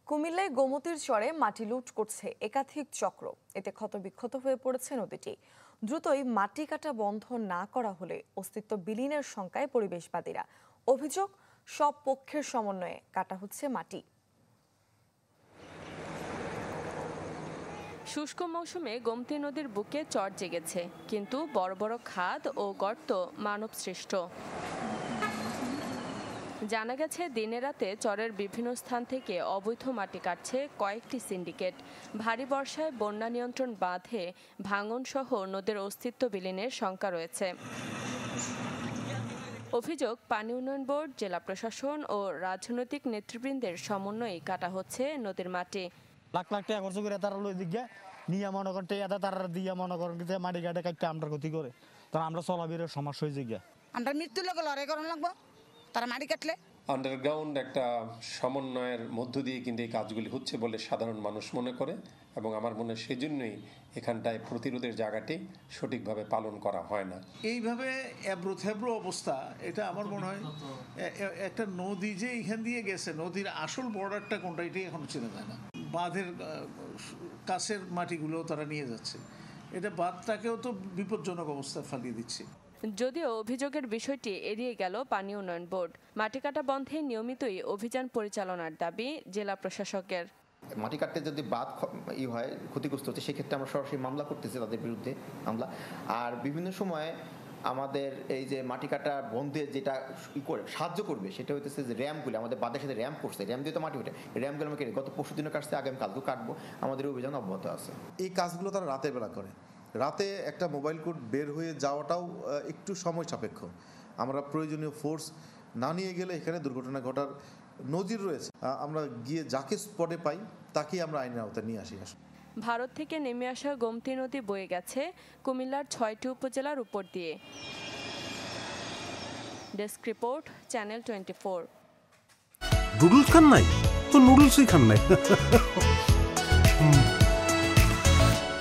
কুমিল্লায় গোমতীর চরে মাটি লুট করছে একাধিক চক্র। এতে ক্ষতবিক্ষত হয়ে পড়েছে নদীটি। দ্রুতই মাটি কাটা বন্ধ না করা হলে অস্তিত্ব বিলীনের শঙ্কায় পরিবেশবাদীরা। অভিযোগ, সব পক্ষের সমন্বয়ে কাটা হচ্ছে মাটি। শুষ্ক মৌসুমে গোমতী নদীর বুকে চর জেগেছে, কিন্তু বড় বড় খাদ ও গর্ত মানব সৃষ্ট। জানা গেছে, দিনে রাতে চরের বিভিন্ন স্থান থেকে অবৈধ মাটি কাটছে কয়েকটি সিন্ডিকেট। ভারী বর্ষায় বন্যা নিয়ন্ত্রণ বাঁধে ভাঙন সহ নদীর অস্তিত্ব বিলীনের শঙ্কা রয়েছে। অভিযোগ, পানি উন্নয়ন বোর্ড, জেলা প্রশাসন ও রাজনৈতিক নেতৃবৃন্দের সমন্বয়ে কাটা হচ্ছে নদীর মাটি। লাখ লাখ টাকা খরচ করে তারা লই দিকে নিয়ে মনে করেন তারা দিয়ে মনে করেন মাটি কাটে কাটতে আমরা ক্ষতি করে, তখন আমরা চলাফেরার সমস্যা হয়ে যায়। আমরা মৃত্যুর লোক লড়াই করানো লাগবো তারা মাটি কাটলে। আন্ডারগ্রাউন্ড একটা সমন্বয়ের মধ্য দিয়ে কিন্তু এই কাজগুলি হচ্ছে বলে সাধারণ মানুষ মনে করে, এবং আমার মনে হয় সেজন্যই এখানটায় প্রতিরোধের জায়গাটি সঠিকভাবে পালন করা হয় না। এইভাবে এবড়ো অবস্থা, এটা আমার মনে হয় একটা নদী যে এখান দিয়ে গেছে, নদীর আসল বর্ডারটা কোনটা এটাই এখন চেনা যায় না। বাঁধের কাছের মাটিগুলো তারা নিয়ে যাচ্ছে, এটা বাঁধটাকেও তো বিপজ্জনক অবস্থায় ফেলিয়ে দিচ্ছে। যদিও অভিযোগের বিষয়টি এড়িয়ে গেল পানি উন্নয়ন বোর্ড। মাটি কাটা বন্ধে নিয়মিতই অভিযান পরিচালনার দাবি জেলা প্রশাসকের। মাটি কাটতে যদি বাদ হয়, ক্ষতিগ্রস্ত হচ্ছে, সেক্ষেত্রে আমরা সরাসরি মামলা করতেছি তাদের বিরুদ্ধে মামলা। আর বিভিন্ন সময়ে আমাদের এই যে মাটি কাটা বন্ধে যেটা সাহায্য করবে সেটা হইতেছে যে র্যাম্পগুলি, আমাদের বাদের সাথে র্যাম্প করছে, র্যাম্প দিয়ে তো মাটি ওঠে, র্যাম্পগুলো আমাকে গত পরশু দিনও কাটছে, আগামী কালকেও কাটবো। আমাদের অভিযান অব্যাহত আছে। এই কাজগুলো তারা রাতের বেলা করে, রাতে একটা মোবাইল কোড বের হয়ে যাওয়াটাও একটু সময় সাপেক্ষ। আমরা প্রয়োজনীয় ফোর্স না নিয়ে গেলে এখানে দুর্ঘটনা ঘটার নজির রয়েছে। আমরা গিয়ে যাকে স্পটে পাই তাকেই আমরা আইনের আওতায় নিয়ে আসি। ভারত থেকে নেমে আসা গোমতী নদী বয়ে গেছে কুমিল্লার 6টি উপজেলার উপর দিয়ে। Desk report, channel 24। নুডলস খান নাই তো নুডলসই খান নাই।